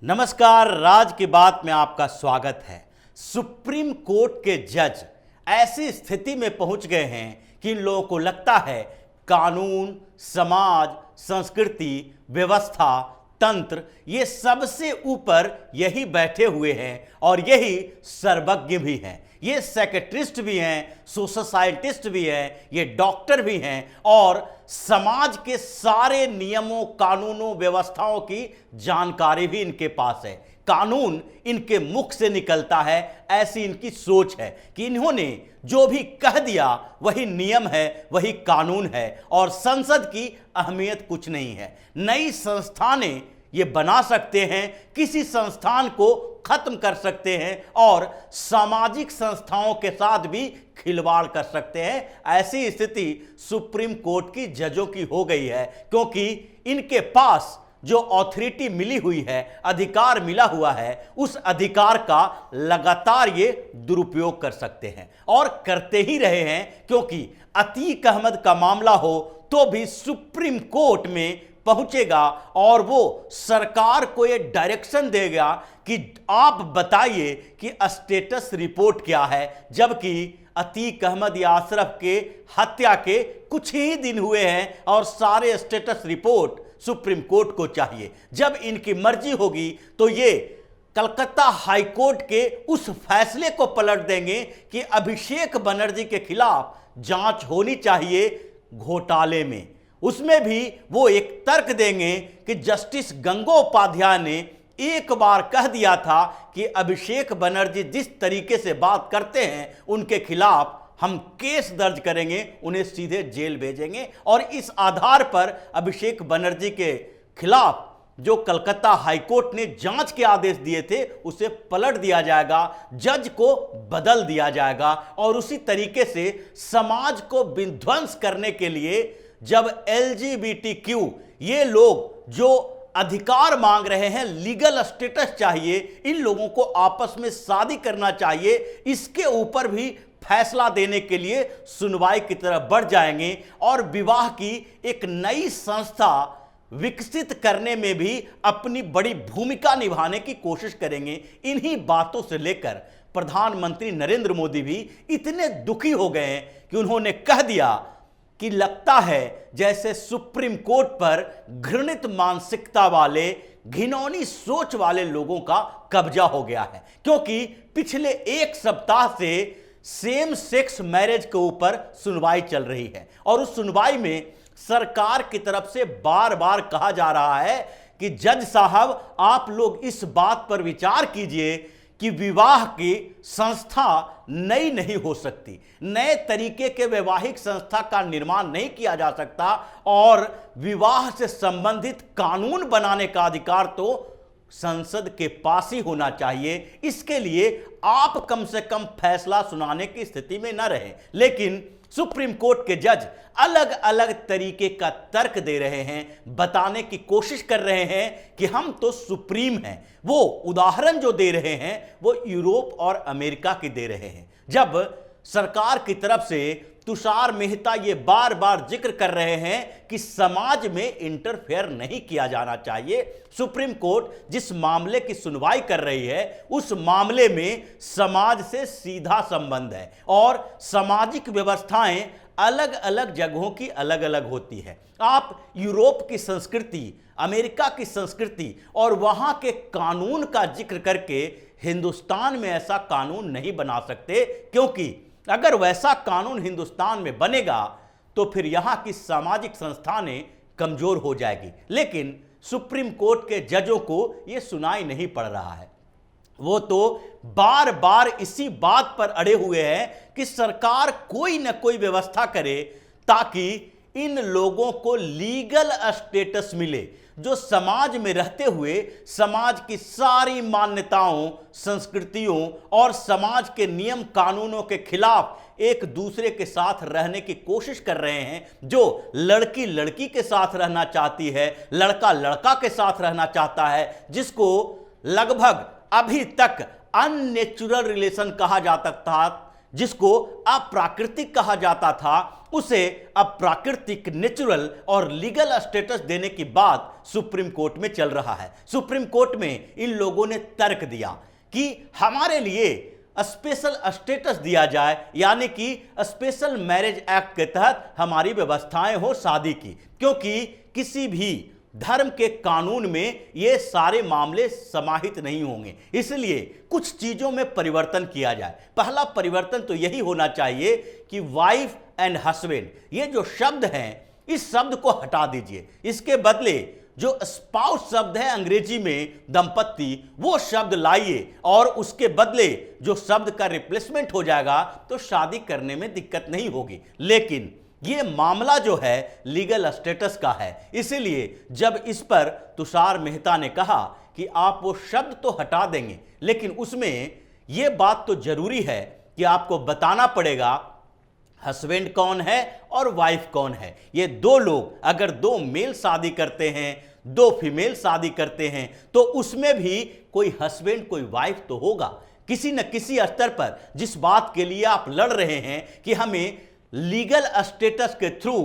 नमस्कार, राज की बात में आपका स्वागत है। सुप्रीम कोर्ट के जज ऐसी स्थिति में पहुंच गए हैं कि इन लोगों को लगता है कानून, समाज, संस्कृति, व्यवस्था, तंत्र, ये सबसे ऊपर यही बैठे हुए हैं और यही सर्वज्ञ भी हैं। ये साइकियाट्रिस्ट भी हैं, सोशल साइंटिस्ट भी हैं, ये डॉक्टर भी हैं और समाज के सारे नियमों, कानूनों, व्यवस्थाओं की जानकारी भी इनके पास है। कानून इनके मुख से निकलता है, ऐसी इनकी सोच है कि इन्होंने जो भी कह दिया वही नियम है, वही कानून है और संसद की अहमियत कुछ नहीं है। नई संस्थानें ये बना सकते हैं, किसी संस्थान को खत्म कर सकते हैं और सामाजिक संस्थाओं के साथ भी खिलवाड़ कर सकते हैं। ऐसी स्थिति सुप्रीम कोर्ट की जजों की हो गई है, क्योंकि इनके पास जो अथॉरिटी मिली हुई है, अधिकार मिला हुआ है, उस अधिकार का लगातार ये दुरुपयोग कर सकते हैं और करते ही रहे हैं। क्योंकि अतीक अहमद का मामला हो तो भी सुप्रीम कोर्ट में पहुंचेगा और वो सरकार को ये डायरेक्शन देगा कि आप बताइए कि स्टेटस रिपोर्ट क्या है, जबकि अतीक अहमद या अशरफ के हत्या के कुछ ही दिन हुए हैं और सारे स्टेटस रिपोर्ट सुप्रीम कोर्ट को चाहिए। जब इनकी मर्जी होगी तो ये कलकत्ता हाई कोर्ट के उस फैसले को पलट देंगे कि अभिषेक बनर्जी के खिलाफ जांच होनी चाहिए घोटाले में। उसमें भी वो एक तर्क देंगे कि जस्टिस गंगोपाध्याय ने एक बार कह दिया था कि अभिषेक बनर्जी जिस तरीके से बात करते हैं उनके खिलाफ हम केस दर्ज करेंगे, उन्हें सीधे जेल भेजेंगे और इस आधार पर अभिषेक बनर्जी के खिलाफ जो कलकत्ता हाईकोर्ट ने जांच के आदेश दिए थे उसे पलट दिया जाएगा, जज को बदल दिया जाएगा और उसी तरीके से समाज को विध्वंस करने के लिए जब LGBTQ ये लोग जो अधिकार मांग रहे हैं, लीगल स्टेटस चाहिए, इन लोगों को आपस में शादी करना चाहिए, इसके ऊपर भी फैसला देने के लिए सुनवाई की तरफ बढ़ जाएंगे और विवाह की एक नई संस्था विकसित करने में भी अपनी बड़ी भूमिका निभाने की कोशिश करेंगे। इन्हीं बातों से लेकर प्रधानमंत्री नरेंद्र मोदी भी इतने दुखी हो गए हैं कि उन्होंने कह दिया कि लगता है जैसे सुप्रीम कोर्ट पर घृणित मानसिकता वाले, घिनौनी सोच वाले लोगों का कब्जा हो गया है। क्योंकि पिछले एक सप्ताह से सेम सेक्स मैरिज के ऊपर सुनवाई चल रही है और उस सुनवाई में सरकार की तरफ से बार बार कहा जा रहा है कि जज साहब आप लोग इस बात पर विचार कीजिए कि विवाह की संस्था नई नहीं हो सकती, नए तरीके के वैवाहिक संस्था का निर्माण नहीं किया जा सकता और विवाह से संबंधित कानून बनाने का अधिकार तो संसद के पास ही होना चाहिए। इसके लिए आप कम से कम फैसला सुनाने की स्थिति में न रहे। लेकिन सुप्रीम कोर्ट के जज अलग अलग तरीके का तर्क दे रहे हैं, बताने की कोशिश कर रहे हैं कि हम तो सुप्रीम हैं। वो उदाहरण जो दे रहे हैं वो यूरोप और अमेरिका की दे रहे हैं। जब सरकार की तरफ से तुषार मेहता ये बार बार जिक्र कर रहे हैं कि समाज में इंटरफेयर नहीं किया जाना चाहिए, सुप्रीम कोर्ट जिस मामले की सुनवाई कर रही है उस मामले में समाज से सीधा संबंध है और सामाजिक व्यवस्थाएं अलग अलग जगहों की अलग अलग होती है। आप यूरोप की संस्कृति, अमेरिका की संस्कृति और वहां के कानून का जिक्र करके हिंदुस्तान में ऐसा कानून नहीं बना सकते, क्योंकि अगर वैसा कानून हिंदुस्तान में बनेगा तो फिर यहां की सामाजिक संस्थानें कमजोर हो जाएगी। लेकिन सुप्रीम कोर्ट के जजों को यह सुनाई नहीं पड़ रहा है। वो तो बार बार इसी बात पर अड़े हुए हैं कि सरकार कोई न कोई व्यवस्था करे ताकि इन लोगों को लीगल स्टेटस मिले, जो समाज में रहते हुए समाज की सारी मान्यताओं, संस्कृतियों और समाज के नियम कानूनों के खिलाफ एक दूसरे के साथ रहने की कोशिश कर रहे हैं। जो लड़की लड़की के साथ रहना चाहती है, लड़का लड़का के साथ रहना चाहता है, जिसको लगभग अभी तक अननेचुरल रिलेशन कहा जाता था, जिसको अप्राकृतिक कहा जाता था, उसे अब प्राकृतिक, नेचुरल और लीगल स्टेटस देने की बात सुप्रीम कोर्ट में चल रहा है। सुप्रीम कोर्ट में इन लोगों ने तर्क दिया कि हमारे लिए स्पेशल स्टेटस दिया जाए, यानी कि स्पेशल मैरिज एक्ट के तहत हमारी व्यवस्थाएं हो शादी की, क्योंकि किसी भी धर्म के कानून में ये सारे मामले समाहित नहीं होंगे। इसलिए कुछ चीजों में परिवर्तन किया जाए। पहला परिवर्तन तो यही होना चाहिए कि वाइफ एंड हस्बैंड, ये जो शब्द हैं, इस शब्द को हटा दीजिए। इसके बदले जो स्पाउस शब्द है अंग्रेजी में दंपत्ति, वो शब्द लाइए और उसके बदले जो शब्द का रिप्लेसमेंट हो जाएगा तो शादी करने में दिक्कत नहीं होगी। लेकिन ये मामला जो है लीगल स्टेटस का है, इसीलिए जब इस पर तुषार मेहता ने कहा कि आप वो शब्द तो हटा देंगे, लेकिन उसमें ये बात तो जरूरी है कि आपको बताना पड़ेगा हस्बैंड कौन है और वाइफ कौन है। ये दो लोग, अगर दो मेल शादी करते हैं, दो फीमेल शादी करते हैं, तो उसमें भी कोई हस्बैंड कोई वाइफ तो होगा। किसी न किसी स्तर पर जिस बात के लिए आप लड़ रहे हैं कि हमें लीगल स्टेटस के थ्रू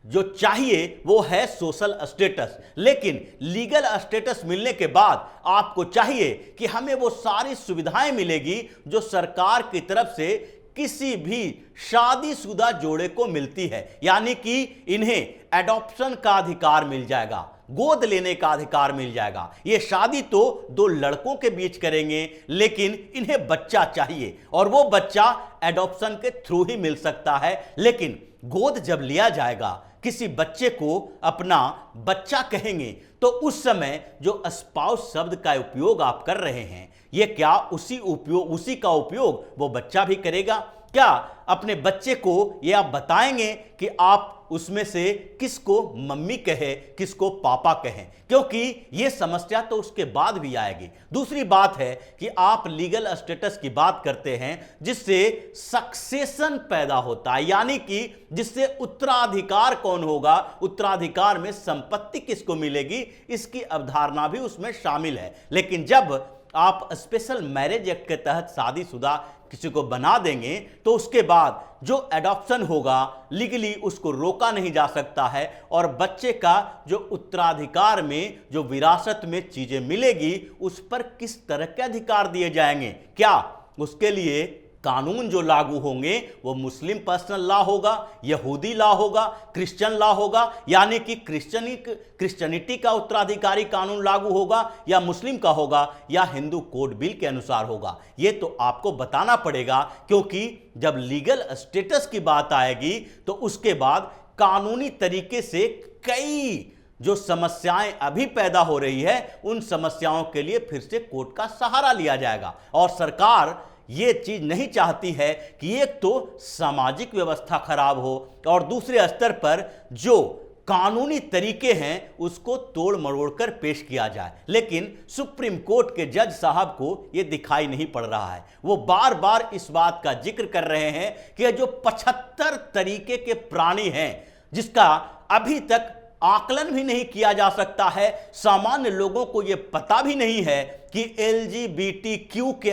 जो चाहिए वो है सोशल स्टेटस, लेकिन लीगल स्टेटस मिलने के बाद आपको चाहिए कि हमें वो सारी सुविधाएं मिलेगी जो सरकार की तरफ से किसी भी शादीशुदा जोड़े को मिलती है। यानी कि इन्हें एडॉप्शन का अधिकार मिल जाएगा, गोद लेने का अधिकार मिल जाएगा। ये शादी तो दो लड़कों के बीच करेंगे, लेकिन इन्हें बच्चा चाहिए और वो बच्चा एडॉप्शन के थ्रू ही मिल सकता है। लेकिन गोद जब लिया जाएगा, किसी बच्चे को अपना बच्चा कहेंगे, तो उस समय जो स्पाउस शब्द का उपयोग आप कर रहे हैं, ये क्या उसी का उपयोग वो बच्चा भी करेगा? क्या अपने बच्चे को ये आप बताएंगे कि आप उसमें से किसको मम्मी कहे, किसको पापा कहें? क्योंकि ये समस्या तो उसके बाद भी आएगी। दूसरी बात है कि आप लीगल स्टेटस की बात करते हैं जिससे सक्सेशन पैदा होता है, यानी कि जिससे उत्तराधिकार कौन होगा, उत्तराधिकार में संपत्ति किसको मिलेगी, इसकी अवधारणा भी उसमें शामिल है। लेकिन जब आप स्पेशल मैरिज एक्ट के तहत शादीशुदा किसी को बना देंगे तो उसके बाद जो एडॉप्शन होगा लीगली उसको रोका नहीं जा सकता है, और बच्चे का जो उत्तराधिकार में जो विरासत में चीजें मिलेगी उस पर किस तरह के अधिकार दिए जाएंगे? क्या उसके लिए कानून जो लागू होंगे वो मुस्लिम पर्सनल लॉ होगा, यहूदी लॉ होगा, क्रिश्चियन लॉ होगा, यानी कि क्रिश्चियनिटी का उत्तराधिकारी कानून लागू होगा, या मुस्लिम का होगा, या हिंदू कोड बिल के अनुसार होगा? ये तो आपको बताना पड़ेगा, क्योंकि जब लीगल स्टेटस की बात आएगी तो उसके बाद कानूनी तरीके से कई जो समस्याएं अभी पैदा हो रही है उन समस्याओं के लिए फिर से कोर्ट का सहारा लिया जाएगा। और सरकार ये चीज नहीं चाहती है कि एक तो सामाजिक व्यवस्था खराब हो और दूसरे स्तर पर जो कानूनी तरीके हैं उसको तोड़ मरोड़ कर पेश किया जाए। लेकिन सुप्रीम कोर्ट के जज साहब को यह दिखाई नहीं पड़ रहा है। वो बार बार इस बात का जिक्र कर रहे हैं कि जो 75 तरीके के प्राणी हैं जिसका अभी तक आकलन भी नहीं किया जा सकता है, सामान्य लोगों को यह पता भी नहीं है कि LGBTQ के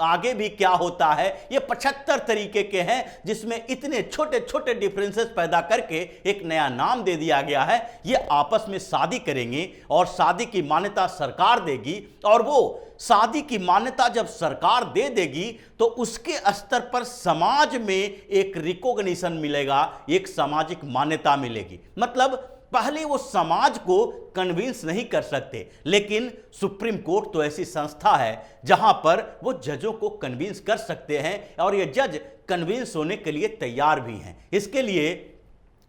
आगे भी क्या होता है। ये 75 तरीके के हैं जिसमें इतने छोटे छोटे डिफरेंसेस पैदा करके एक नया नाम दे दिया गया है। ये आपस में शादी करेंगे और शादी की मान्यता सरकार देगी, और वो शादी की मान्यता जब सरकार दे देगी तो उसके स्तर पर समाज में एक रिकॉग्निशन मिलेगा, एक सामाजिक मान्यता मिलेगी। मतलब पहले वो समाज को कन्विंस नहीं कर सकते, लेकिन सुप्रीम कोर्ट तो ऐसी संस्था है जहां पर वो जजों को कन्विंस कर सकते हैं, और ये जज कन्विंस होने के लिए तैयार भी हैं। इसके लिए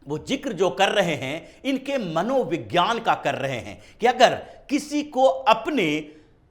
वो जिक्र जो कर रहे हैं इनके मनोविज्ञान का कर रहे हैं कि अगर किसी को अपने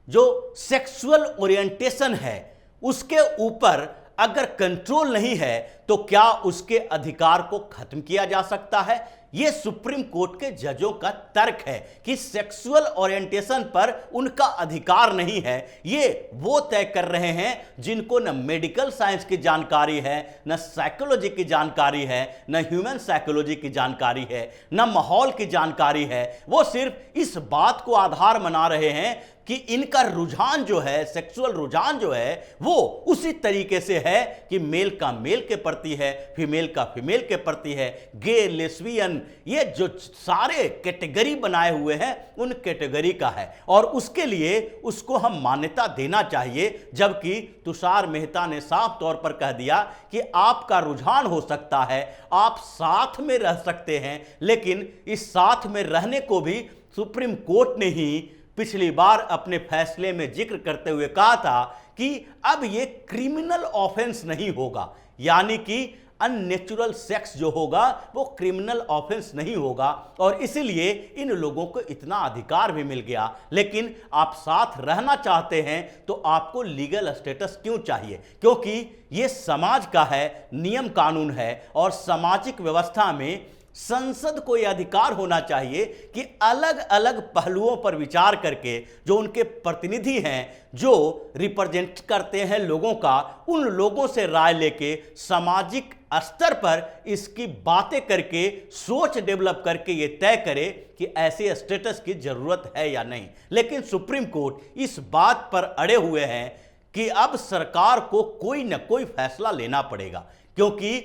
जो सेक्सुअल ओरिएंटेशन है उसके ऊपर अगर कंट्रोल नहीं है तो क्या उसके अधिकार को खत्म किया जा सकता है? यह सुप्रीम कोर्ट के जजों का तर्क है कि सेक्सुअल ओरिएंटेशन पर उनका अधिकार नहीं है। ये वो तय कर रहे हैं जिनको न मेडिकल साइंस की जानकारी है, न साइकोलॉजी की जानकारी है, न ह्यूमन साइकोलॉजी की जानकारी है, न माहौल की जानकारी है। वो सिर्फ इस बात को आधार बना रहे हैं कि इनका रुझान जो है, सेक्सुअल रुझान जो है, वो उसी तरीके से है कि मेल का मेल के प्रति है, फीमेल का फीमेल के प्रति है। गे, लेस्बियन, ये जो सारे कैटेगरी बनाए हुए हैं उन कैटेगरी का है और उसके लिए उसको हम मान्यता देना चाहिए। जबकि तुषार मेहता ने साफ तौर पर कह दिया कि आपका रुझान हो सकता है, आप साथ में रह सकते हैं, लेकिन इस साथ में रहने को भी सुप्रीम कोर्ट ने ही पिछली बार अपने फैसले में जिक्र करते हुए कहा था कि अब यह क्रिमिनल ऑफेंस नहीं होगा, यानी कि अननेचुरल सेक्स जो होगा वो क्रिमिनल ऑफेंस नहीं होगा और इसलिए इन लोगों को इतना अधिकार भी मिल गया। लेकिन आप साथ रहना चाहते हैं तो आपको लीगल स्टेटस क्यों चाहिए? क्योंकि ये समाज का है, नियम कानून है और सामाजिक व्यवस्था में संसद को यह अधिकार होना चाहिए कि अलग अलग पहलुओं पर विचार करके जो उनके प्रतिनिधि हैं, जो रिप्रेजेंट करते हैं लोगों का, उन लोगों से राय लेके सामाजिक स्तर पर इसकी बातें करके सोच डेवलप करके ये तय करे कि ऐसे स्टेटस की जरूरत है या नहीं। लेकिन सुप्रीम कोर्ट इस बात पर अड़े हुए हैं कि अब सरकार को कोई ना कोई फैसला लेना पड़ेगा, क्योंकि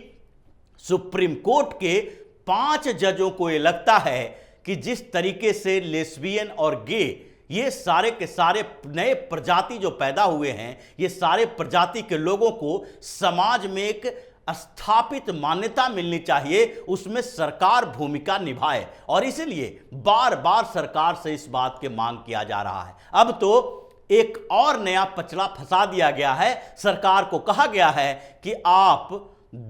सुप्रीम कोर्ट के 5 जजों को यह लगता है कि जिस तरीके से लेस्बियन और गे, ये सारे के सारे नए प्रजाति जो पैदा हुए हैं, ये सारे प्रजाति के लोगों को समाज में एक स्थापित मान्यता मिलनी चाहिए, उसमें सरकार भूमिका निभाए और इसलिए बार बार सरकार से इस बात की मांग किया जा रहा है। अब तो एक और नया पचड़ा फंसा दिया गया है। सरकार को कहा गया है कि आप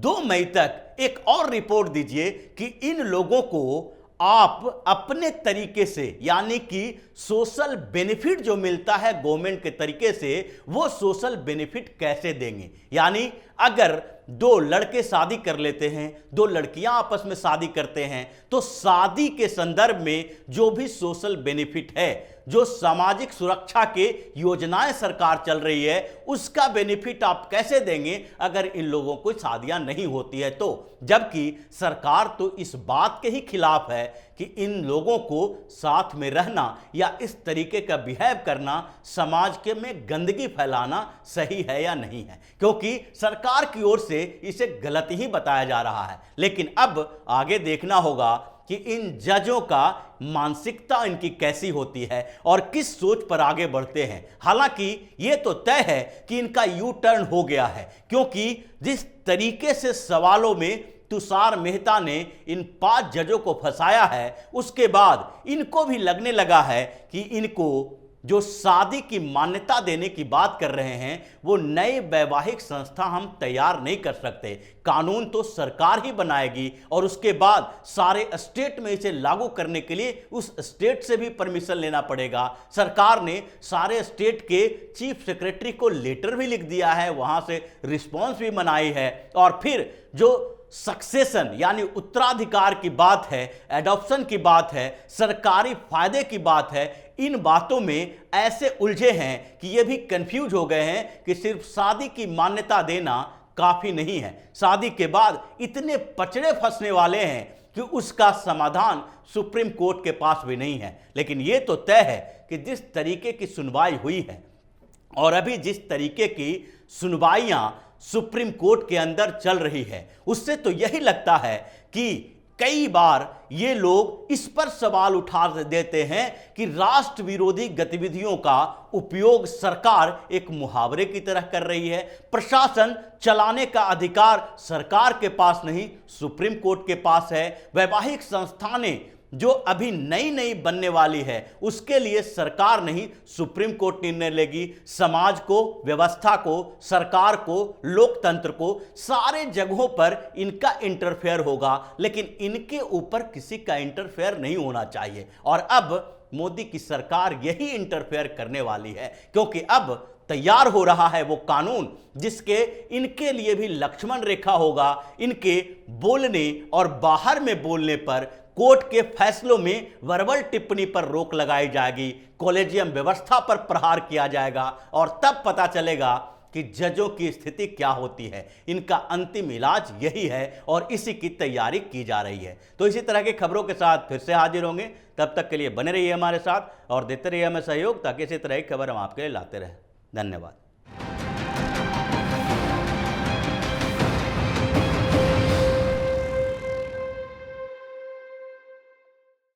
2 मई तक एक और रिपोर्ट दीजिए कि इन लोगों को आप अपने तरीके से, यानी कि सोशल बेनिफिट जो मिलता है गवर्नमेंट के तरीके से, वो सोशल बेनिफिट कैसे देंगे। यानी अगर 2 लड़के शादी कर लेते हैं, 2 लड़कियां आपस में शादी करते हैं, तो शादी के संदर्भ में जो भी सोशल बेनिफिट है, जो सामाजिक सुरक्षा के योजनाएं सरकार चल रही है, उसका बेनिफिट आप कैसे देंगे अगर इन लोगों को शादियां नहीं होती है तो? जबकि सरकार तो इस बात के ही खिलाफ है कि इन लोगों को साथ में रहना या इस तरीके का बिहेव करना समाज के में गंदगी फैलाना सही है या नहीं है, क्योंकि सरकार की ओर से इसे गलत ही बताया जा रहा है। लेकिन अब आगे देखना होगा कि इन जजों का मानसिकता इनकी कैसी होती है और किस सोच पर आगे बढ़ते हैं। हालांकि यह तो तय है कि इनका यू टर्न हो गया है, क्योंकि जिस तरीके से सवालों में तुषार मेहता ने इन 5 जजों को फंसाया है, उसके बाद इनको भी लगने लगा है कि इनको जो शादी की मान्यता देने की बात कर रहे हैं, वो नए वैवाहिक संस्था हम तैयार नहीं कर सकते। कानून तो सरकार ही बनाएगी और उसके बाद सारे स्टेट में इसे लागू करने के लिए उस स्टेट से भी परमिशन लेना पड़ेगा। सरकार ने सारे स्टेट के चीफ सेक्रेटरी को लेटर भी लिख दिया है, वहां से रिस्पॉन्स भी मनाई है और फिर जो सक्सेशन यानी उत्तराधिकार की बात है, एडॉप्शन की बात है, सरकारी फायदे की बात है, इन बातों में ऐसे उलझे हैं कि ये भी कंफ्यूज हो गए हैं कि सिर्फ शादी की मान्यता देना काफी नहीं है। शादी के बाद इतने पचड़े फंसने वाले हैं कि उसका समाधान सुप्रीम कोर्ट के पास भी नहीं है। लेकिन ये तो तय है कि जिस तरीके की सुनवाई हुई है और अभी जिस तरीके की सुनवाइयां सुप्रीम कोर्ट के अंदर चल रही है, उससे तो यही लगता है कि कई बार ये लोग इस पर सवाल उठा देते हैं कि राष्ट्र विरोधी गतिविधियों का उपयोग सरकार एक मुहावरे की तरह कर रही है। प्रशासन चलाने का अधिकार सरकार के पास नहीं, सुप्रीम कोर्ट के पास है। वैवाहिक संस्थानें जो अभी नई नई बनने वाली है, उसके लिए सरकार नहीं, सुप्रीम कोर्ट निर्णय लेगी। समाज को, व्यवस्था को, सरकार को, लोकतंत्र को, सारे जगहों पर इनका इंटरफेयर होगा, लेकिन इनके ऊपर किसी का इंटरफेयर नहीं होना चाहिए। और अब मोदी की सरकार यही इंटरफेयर करने वाली है, क्योंकि अब तैयार हो रहा है वो कानून जिसके इनके लिए भी लक्ष्मण रेखा होगा। इनके बोलने और बाहर में बोलने पर, कोर्ट के फैसलों में वर्बल टिप्पणी पर रोक लगाई जाएगी, कॉलेजियम व्यवस्था पर प्रहार किया जाएगा और तब पता चलेगा कि जजों की स्थिति क्या होती है। इनका अंतिम इलाज यही है और इसी की तैयारी की जा रही है। तो इसी तरह की खबरों के साथ फिर से हाजिर होंगे, तब तक के लिए बने रहिए हमारे साथ और देते रहिए हमें सहयोग, ताकि इसी तरह की खबर हम आपके लिए लाते रहें। धन्यवाद।